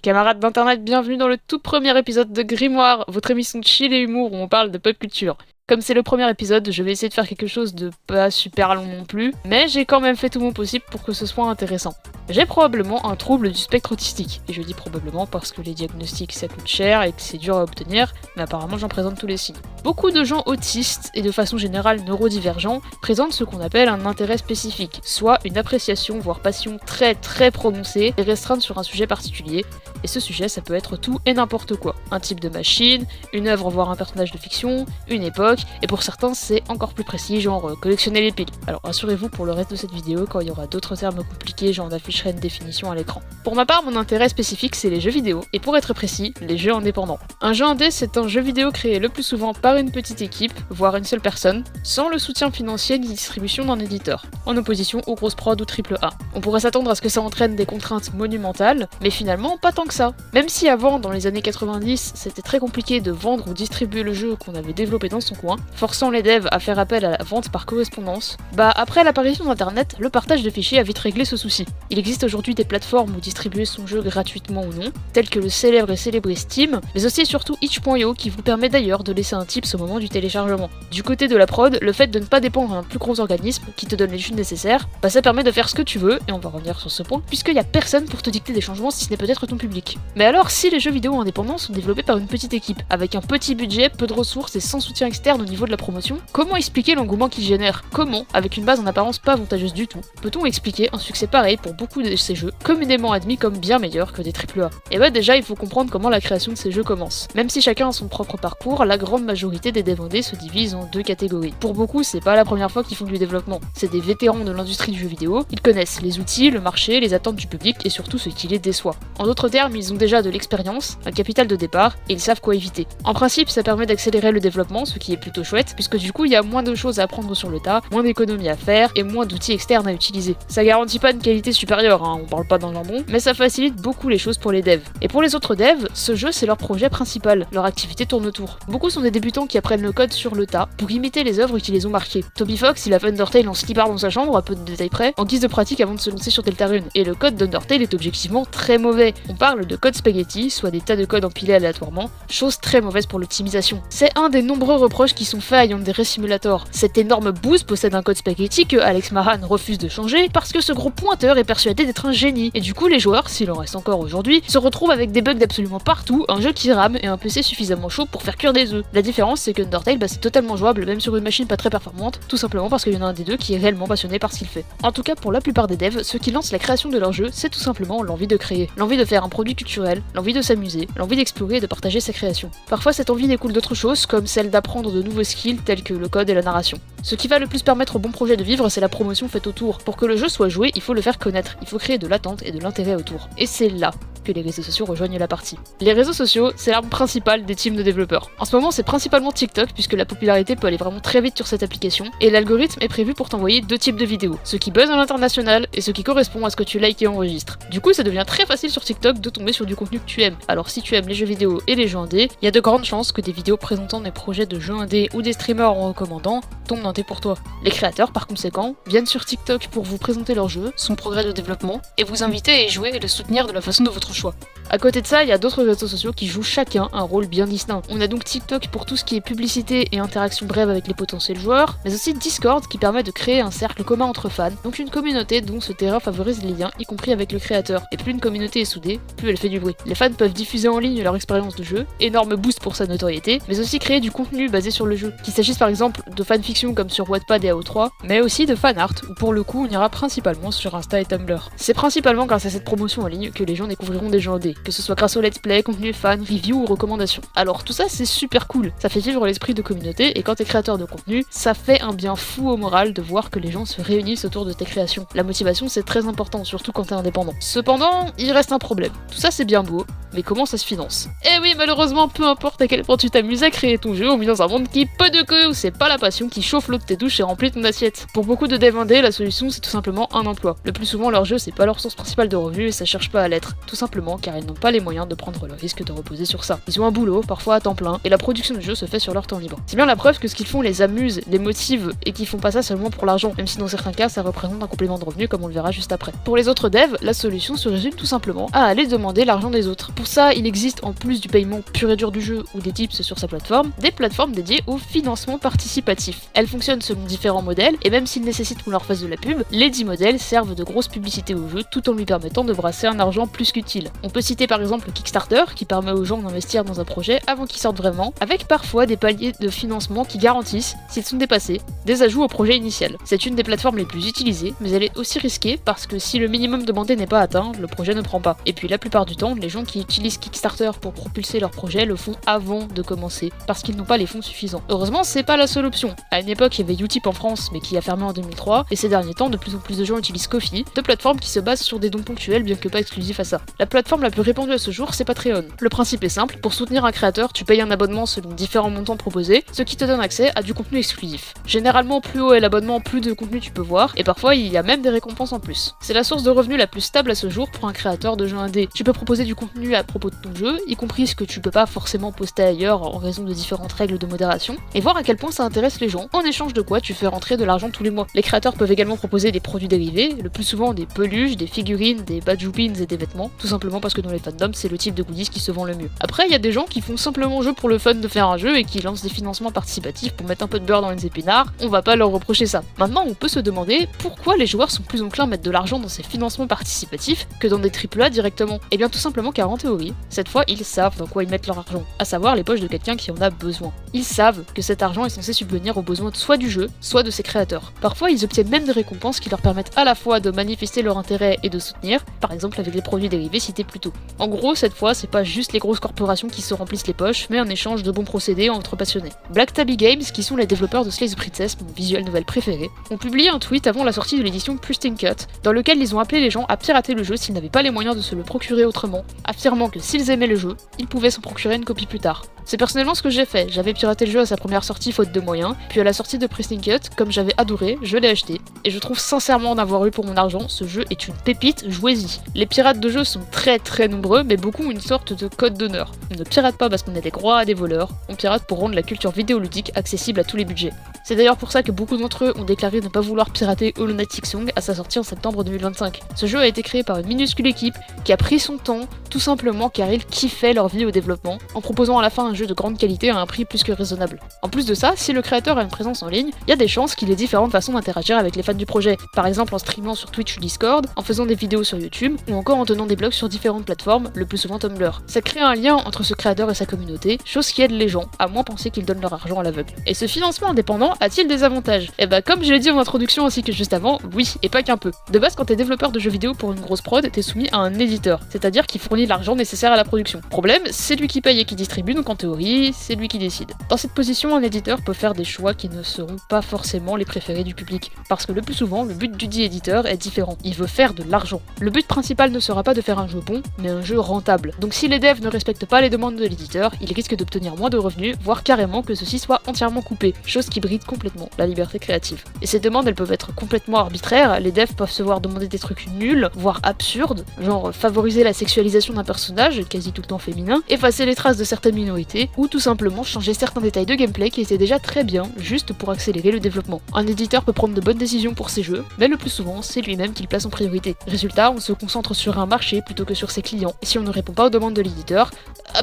Camarades d'internet, bienvenue dans le tout premier épisode de Grimoire, votre émission de chill et humour où on parle de pop culture. Comme c'est le premier épisode, je vais essayer de faire quelque chose de pas super long non plus, mais j'ai quand même fait tout mon possible pour que ce soit intéressant. J'ai probablement un trouble du spectre autistique, et je dis probablement parce que les diagnostics ça coûte cher et que c'est dur à obtenir, mais apparemment j'en présente tous les signes. Beaucoup de gens autistes, et de façon générale neurodivergents, présentent ce qu'on appelle un intérêt spécifique, soit une appréciation voire passion très prononcée et restreinte sur un sujet particulier, et ce sujet ça peut être tout et n'importe quoi. Un type de machine, une œuvre voire un personnage de fiction, une époque, et pour certains c'est encore plus précis, genre collectionner les piles. Alors rassurez-vous pour le reste de cette vidéo, quand il y aura d'autres termes compliqués, j'en afficherai une définition à l'écran. Pour ma part, mon intérêt spécifique c'est les jeux vidéo, et pour être précis, les jeux indépendants. Un jeu indé c'est un jeu vidéo créé le plus souvent par une petite équipe, voire une seule personne, sans le soutien financier ni distribution d'un éditeur, en opposition aux grosses prod ou AAA. On pourrait s'attendre à ce que ça entraîne des contraintes monumentales, mais finalement pas tant que ça. Même si avant, dans les années 90, c'était très compliqué de vendre ou distribuer le jeu qu'on avait développé dans son coin, forçant les devs à faire appel à la vente par correspondance, après l'apparition d'internet, le partage de fichiers a vite réglé ce souci. Il existe aujourd'hui des plateformes où distribuer son jeu gratuitement ou non, telles que le célèbre et célébré Steam, mais aussi et surtout itch.io qui vous permet d'ailleurs de laisser un tips au moment du téléchargement. Du côté de la prod, le fait de ne pas dépendre d'un plus gros organisme qui te donne les thunes nécessaires, ça permet de faire ce que tu veux, et on va revenir sur ce point, puisqu'il n'y a personne pour te dicter des changements si ce n'est peut-être ton public. Mais alors si les jeux vidéo indépendants sont développés par une petite équipe, avec un petit budget, peu de ressources et sans soutien externe au niveau de la promotion, comment expliquer l'engouement qu'ils génèrent? Comment, avec une base en apparence pas avantageuse du tout, peut-on expliquer un succès pareil pour beaucoup de ces jeux, communément admis comme bien meilleurs que des AAA? Et déjà il faut comprendre comment la création de ces jeux commence. Même si chacun a son propre parcours, la grande majorité des devs indés se divise en deux catégories. Pour beaucoup, c'est pas la première fois qu'ils font du développement, c'est des vétérans de l'industrie du jeu vidéo, ils connaissent les outils, le marché, les attentes du public et surtout ce qui les déçoit. En d'autres termes, ils ont déjà de l'expérience, un capital de départ, et ils savent quoi éviter. En principe, ça permet d'accélérer le développement, ce qui est plutôt chouette, puisque du coup il y a moins de choses à apprendre sur le tas, moins d'économies à faire et moins d'outils externes à utiliser. Ça garantit pas une qualité supérieure, on parle pas d'un jambon, mais ça facilite beaucoup les choses pour les devs. Et pour les autres devs, ce jeu c'est leur projet principal, leur activité tourne autour. Beaucoup sont des débutants qui apprennent le code sur le tas pour imiter les œuvres qui les ont marqués. Toby Fox il a fait Undertale en slipper dans sa chambre, à peu de détails près, en guise de pratique avant de se lancer sur Deltarune. Et le code d'Undertale est objectivement très mauvais. On parle de code spaghetti, soit des tas de code empilés aléatoirement, chose très mauvaise pour l'optimisation. C'est un des nombreux reproches qui sont faits à Yandere Simulator. Cet énorme boost possède un code spaghetti que Alex Mahan refuse de changer parce que ce gros pointeur est persuadé d'être un génie. Et du coup les joueurs, s'il en reste encore aujourd'hui, se retrouvent avec des bugs d'absolument partout, un jeu qui rame et un PC suffisamment chaud pour faire cuire des œufs. La différence c'est que Undertale c'est totalement jouable même sur une machine pas très performante, tout simplement parce qu'il y en a un des deux qui est réellement passionné par ce qu'il fait. En tout cas pour la plupart des devs, ce qui lance la création de leur jeu, c'est tout simplement l'envie de créer, l'envie de faire un produit culturel, l'envie de s'amuser, l'envie d'explorer et de partager ses créations. Parfois cette envie découle d'autres choses comme celle d'apprendre de nouveaux skills tels que le code et la narration. Ce qui va le plus permettre au bon projet de vivre, c'est la promotion faite autour. Pour que le jeu soit joué, il faut le faire connaître, il faut créer de l'attente et de l'intérêt autour. Et c'est là que les réseaux sociaux rejoignent la partie. Les réseaux sociaux, c'est l'arme principale des teams de développeurs. En ce moment, c'est principalement TikTok, puisque la popularité peut aller vraiment très vite sur cette application, et l'algorithme est prévu pour t'envoyer deux types de vidéos, ce qui buzz à l'international et ce qui correspond à ce que tu likes et enregistres. Du coup, ça devient très facile sur TikTok de tomber sur du contenu que tu aimes. Alors si tu aimes les jeux vidéo et les jeux indés, il y a de grandes chances que des vidéos présentant des projets de jeux indés ou des streamers en recommandant tombent dans tes pour toi. Les créateurs, par conséquent, viennent sur TikTok pour vous présenter leur jeu, son progrès de développement, et vous inviter à y jouer et le soutenir de la façon de votre choix. À côté de ça, il y a d'autres réseaux sociaux qui jouent chacun un rôle bien distinct. On a donc TikTok pour tout ce qui est publicité et interaction brève avec les potentiels joueurs, mais aussi Discord qui permet de créer un cercle commun entre fans, donc une communauté dont ce terrain favorise les liens, y compris avec le créateur. Et plus une communauté est soudée, plus elle fait du bruit. Les fans peuvent diffuser en ligne leur expérience de jeu, énorme boost pour sa notoriété, mais aussi créer du contenu basé sur le jeu, qu'il s'agisse par exemple de fanfiction comme sur Wattpad et AO3, mais aussi de fanart, où pour le coup on ira principalement sur Insta et Tumblr. C'est principalement grâce à cette promotion en ligne que les gens découvriront des jeux indés, que ce soit grâce au let's play, contenu fan, review ou recommandations. Alors tout ça c'est super cool, ça fait vivre l'esprit de communauté et quand t'es créateur de contenu, ça fait un bien fou au moral de voir que les gens se réunissent autour de tes créations. La motivation c'est très important, surtout quand t'es indépendant. Cependant, il reste un problème. Tout ça c'est bien beau, Mais comment ça se finance? Eh oui, malheureusement, peu importe à quel point tu t'amuses à créer ton jeu, on vit dans un monde qui peu de queue où c'est pas la passion qui chauffe l'eau de tes douches et remplit ton assiette. Pour beaucoup de devs indés, la solution c'est tout simplement un emploi. Le plus souvent, leur jeu c'est pas leur source principale de revenus et ça cherche pas à l'être. Tout simplement car ils n'ont pas les moyens de prendre le risque de reposer sur ça. Ils ont un boulot, parfois à temps plein, et la production de jeu se fait sur leur temps libre. C'est bien la preuve que ce qu'ils font les amuse, les motive et qu'ils font pas ça seulement pour l'argent, même si dans certains cas ça représente un complément de revenu comme on le verra juste après. Pour les autres devs, la solution se résume tout simplement à aller demander l'argent des autres. Pour ça, il existe en plus du paiement pur et dur du jeu ou des tips sur sa plateforme, des plateformes dédiées au financement participatif. Elles fonctionnent selon différents modèles et même s'ils nécessitent qu'on leur fasse de la pub, les 10 modèles servent de grosses publicités au jeu tout en lui permettant de brasser un argent plus qu'utile. On peut citer par exemple le Kickstarter qui permet aux gens d'investir dans un projet avant qu'il sorte vraiment, avec parfois des paliers de financement qui garantissent, s'ils sont dépassés, des ajouts au projet initial. C'est une des plateformes les plus utilisées, mais elle est aussi risquée parce que si le minimum demandé n'est pas atteint, le projet ne prend pas. Et puis la plupart du temps, les gens qui utilisent Kickstarter pour propulser leur projet le font avant de commencer, parce qu'ils n'ont pas les fonds suffisants. Heureusement, c'est pas la seule option. À une époque, il y avait Utip en France, mais qui a fermé en 2003, et ces derniers temps, de plus en plus de gens utilisent Ko-fi, deux plateformes qui se basent sur des dons ponctuels, bien que pas exclusifs à ça. La plateforme la plus répandue à ce jour, c'est Patreon. Le principe est simple, pour soutenir un créateur, tu payes un abonnement selon différents montants proposés, ce qui te donne accès à du contenu exclusif. Généralement, plus haut est l'abonnement, plus de contenu tu peux voir, et parfois il y a même des récompenses en plus. C'est la source de revenus la plus stable à ce jour pour un créateur de jeux indé. Tu peux proposer du contenu à propos de ton jeu, y compris ce que tu peux pas forcément poster ailleurs en raison de différentes règles de modération, et voir à quel point ça intéresse les gens, en échange de quoi tu fais rentrer de l'argent tous les mois. Les créateurs peuvent également proposer des produits dérivés, le plus souvent des peluches, des figurines, des badge pins et des vêtements, tout simplement parce que dans les fandoms c'est le type de goodies qui se vend le mieux. Après il y a des gens qui font simplement jeu pour le fun de faire un jeu et qui lancent des financements participatifs pour mettre un peu de beurre dans les épinards, on va pas leur reprocher ça. Maintenant on peut se demander pourquoi les joueurs sont plus enclins à mettre de l'argent dans ces financements participatifs que dans des AAA directement. Et bien tout simplement car en théorie, cette fois ils savent dans quoi ils mettent leur argent, à savoir les poches de quelqu'un qui en a besoin. Ils savent que cet argent est censé subvenir aux besoins soit du jeu, soit de ses créateurs. Parfois ils obtiennent même des récompenses qui leur permettent à la fois de manifester leur intérêt et de soutenir, par exemple avec les produits dérivés cités plus tôt. En gros, cette fois, c'est pas juste les grosses corporations qui se remplissent les poches, mais un échange de bons procédés entre passionnés. Black Tabby Games, qui sont les développeurs de Slay the Princess, mon visual novel préféré, ont publié un tweet avant la sortie de l'édition Pristine Cut, dans lequel ils ont appelé les gens à pirater le jeu s'ils n'avaient pas les moyens de se le procurer autrement, affirmant que s'ils aimaient le jeu, ils pouvaient s'en procurer une copie plus tard. C'est personnellement ce que j'ai fait, j'avais piraté le jeu à sa première sortie faute de moyens, puis à la sortie de Pristine Cut, comme j'avais adoré, je l'ai acheté, et je trouve sincèrement en avoir eu pour mon argent, ce jeu est une pépite, jouez-y. Les pirates de jeu sont très nombreux, mais beaucoup ont une sorte de code d'honneur. On ne pirate pas parce qu'on est des gros à des voleurs, on pirate pour rendre la culture vidéoludique accessible à tous les budgets. C'est d'ailleurs pour ça que beaucoup d'entre eux ont déclaré ne pas vouloir pirater Hollow Knight Silksong à sa sortie en septembre 2025. Ce jeu a été créé par une minuscule équipe qui a pris son temps, tout simplement car ils kiffaient leur vie au développement, en proposant à la fin un jeu de grande qualité à un prix plus que raisonnable. En plus de ça, si le créateur a une présence en ligne, il y a des chances qu'il ait différentes façons d'interagir avec les fans du projet, par exemple en streamant sur Twitch ou Discord, en faisant des vidéos sur YouTube, ou encore en tenant des blogs sur différentes plateformes, le plus souvent Tumblr. Ça crée un lien entre ce créateur et sa communauté, chose qui aide les gens à moins penser qu'ils donnent leur argent à l'aveugle. Et ce financement indépendant a-t-il des avantages? Eh bah comme je l'ai dit en introduction ainsi que juste avant, oui, et pas qu'un peu. De base, quand t'es développeur de jeux vidéo pour une grosse prod, t'es soumis à un éditeur, c'est-à-dire qui fournit l'argent nécessaire à la production. Problème, c'est lui qui paye et qui distribue, donc en théorie, c'est lui qui décide. Dans cette position, un éditeur peut faire des choix qui ne seront pas forcément les préférés du public, parce que le plus souvent, le but du dit éditeur est différent. Il veut faire de l'argent. Le but principal ne sera pas de faire un jeu bon, mais un jeu rentable. Donc si les devs ne respectent pas les demandes de l'éditeur, ils risquent d'obtenir moins de revenus, voire carrément que ceci soit entièrement coupé, chose qui bride complètement la liberté créative. Et ces demandes, elles peuvent être complètement arbitraires, les devs peuvent se voir demander des trucs nuls, voire absurdes, genre favoriser la sexualisation d'un personnage, quasi tout le temps féminin, effacer les traces de certaines minorités, ou tout simplement changer certains détails de gameplay qui étaient déjà très bien, juste pour accélérer le développement. Un éditeur peut prendre de bonnes décisions pour ses jeux, mais le plus souvent, c'est lui-même qui le place en priorité. Résultat, on se concentre sur un marché plutôt que sur ses clients, et si on ne répond pas aux demandes de l'éditeur,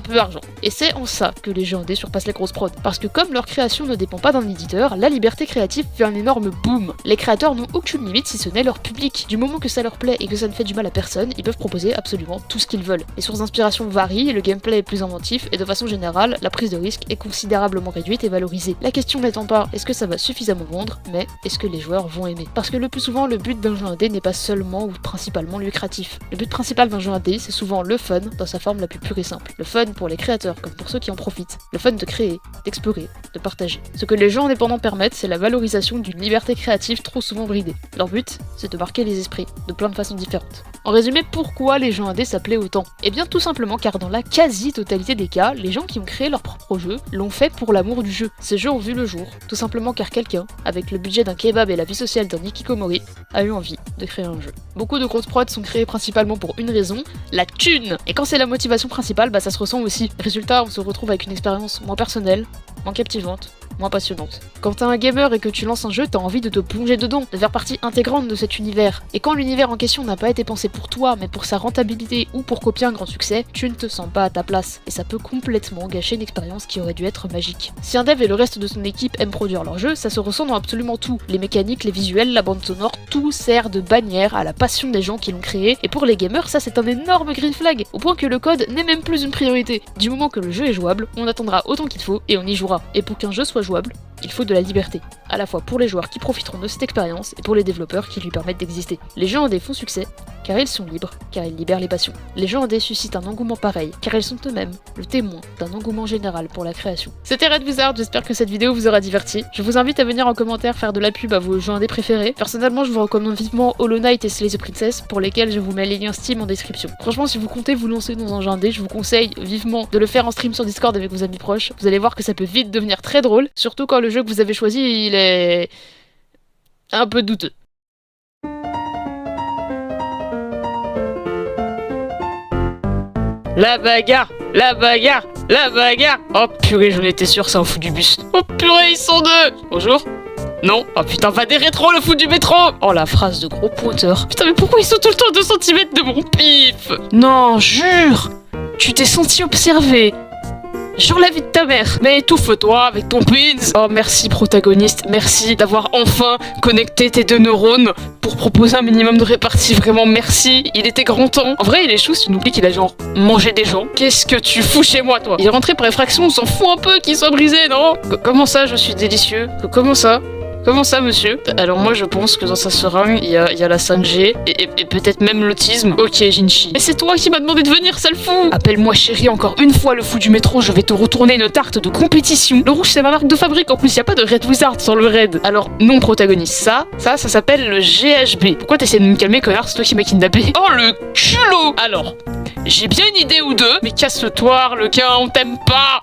peu d'argent. Et c'est en ça que les jeux indés surpassent les grosses prods, parce que comme leur création ne dépend pas d'un éditeur, la liberté créative fait un énorme boom. Les créateurs n'ont aucune limite si ce n'est leur public. Du moment que ça leur plaît et que ça ne fait du mal à personne, ils peuvent proposer absolument tout ce qu'ils veulent. Les sources d'inspiration varient, le gameplay est plus inventif, et de façon générale, la prise de risque est considérablement réduite et valorisée. La question n'étant pas est-ce que ça va suffisamment vendre, mais est-ce que les joueurs vont aimer. Parce que le plus souvent, le but d'un jeu indé n'est pas seulement ou principalement lucratif. Le but principal d'un jeu indé, c'est souvent le fun dans sa forme la plus pure et simple. Le fun pour les créateurs comme pour ceux qui en profitent. Le fun de créer, d'explorer, de partager. Ce que les jeux indépendants permettent, c'est la valorisation d'une liberté créative trop souvent bridée. Leur but, c'est de marquer les esprits, de plein de façons différentes. En résumé, pourquoi les jeux indés ça plaît autant? Eh bien tout simplement car dans la quasi-totalité des cas, les gens qui ont créé leur propre jeu l'ont fait pour l'amour du jeu. Ces jeux ont vu le jour, tout simplement car quelqu'un, avec le budget d'un kebab et la vie sociale d'un hikikomori, a eu envie de créer un jeu. Beaucoup de grosses prods sont créés principalement pour une raison, la thune. Et quand c'est la motivation principale, bah ça se ressent aussi. Résultat, on se retrouve avec une expérience moins personnelle, moins captivante, moins passionnante. Quand t'es un gamer et que tu lances un jeu, t'as envie de te plonger dedans, de faire partie intégrante de cet univers. Et quand l'univers en question n'a pas été pensé pour toi, mais pour sa rentabilité ou pour copier un grand succès, tu ne te sens pas à ta place. Et ça peut complètement gâcher une expérience qui aurait dû être magique. Si un dev et le reste de son équipe aiment produire leur jeu, ça se ressent dans absolument tout. Les mécaniques, les visuels, la bande sonore, tout sert de bannière à la passion des gens qui l'ont créé. Et pour les gamers, ça c'est un énorme green flag, au point que le code n'est même plus une priorité. Du moment que le jeu est jouable, on attendra autant qu'il faut et on y jouera. Et pour qu'un jeu soit jouable, il faut de la liberté, à la fois pour les joueurs qui profiteront de cette expérience et pour les développeurs qui lui permettent d'exister. Les jeux indés font succès car ils sont libres, car ils libèrent les passions. Les jeux indés suscitent un engouement pareil, car ils sont eux-mêmes le témoin d'un engouement général pour la création. C'était Red Wizard, j'espère que cette vidéo vous aura diverti. Je vous invite à venir en commentaire faire de la pub à vos jeux indés préférés. Personnellement, je vous recommande vivement Hollow Knight et Slay the Princess, pour lesquels je vous mets les liens Steam en description. Franchement, si vous comptez vous lancer dans un jeu indé, je vous conseille vivement de le faire en stream sur Discord avec vos amis proches. Vous allez voir que ça peut vite devenir très drôle, surtout quand le jeu que vous avez choisi, il est un peu douteux. La bagarre, la bagarre, la bagarre. Oh purée, j'en étais sûr, ça en fout du bus. Oh purée, ils sont deux. Bonjour. Non. Oh putain, va des rétros, le fou du métro. Oh la phrase de gros pointeur. Putain, mais pourquoi ils sont tout le temps à 2 cm de mon pif? Non, jure. Tu t'es senti observé. Genre la vie de ta mère. Mais étouffe-toi avec ton pins. Oh merci protagoniste, merci d'avoir enfin connecté tes 2 neurones pour proposer un minimum de répartie. Vraiment merci, il était grand temps. En vrai il est chou si tu nous dis qu'il a genre mangé des gens. Qu'est-ce que tu fous chez moi toi? Il est rentré par effraction, on s'en fout un peu qu'il soit brisé, non? Comment ça je suis délicieux? Comment ça? Comment ça, monsieur? Alors moi, je pense que dans sa seringue, il y a la 5G et peut-être même l'autisme. Ok, Jinchi. Mais c'est toi qui m'as demandé de venir, sale fou! Appelle-moi chérie encore une fois, le fou du métro, je vais te retourner une tarte de compétition. Le rouge, c'est ma marque de fabrique, en plus, y a pas de Red Wizard sur le Red. Alors, non protagoniste, ça s'appelle le GHB. Pourquoi t'essaies de me calmer, connard? C'est toi qui m'as kidnappé. Oh, le culot! Alors, j'ai bien une idée ou deux, mais casse-toi, le gars, on t'aime pas!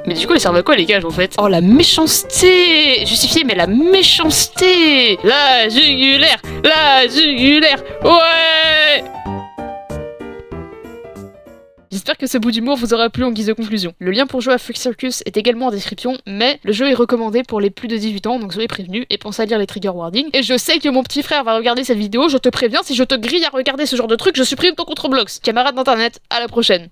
Mais du coup, ils servent à quoi les cages en fait? Oh la méchanceté! Justifié, mais la méchanceté! La jugulaire! La jugulaire! Ouais! J'espère que ce bout d'humour vous aura plu en guise de conclusion. Le lien pour jouer à Freak Circus est également en description, mais le jeu est recommandé pour les plus de 18 ans, donc soyez prévenus et pensez à lire les trigger warnings. Et je sais que mon petit frère va regarder cette vidéo, je te préviens, si je te grille à regarder ce genre de truc, je supprime ton contre-blox. Camarade d'internet, à la prochaine.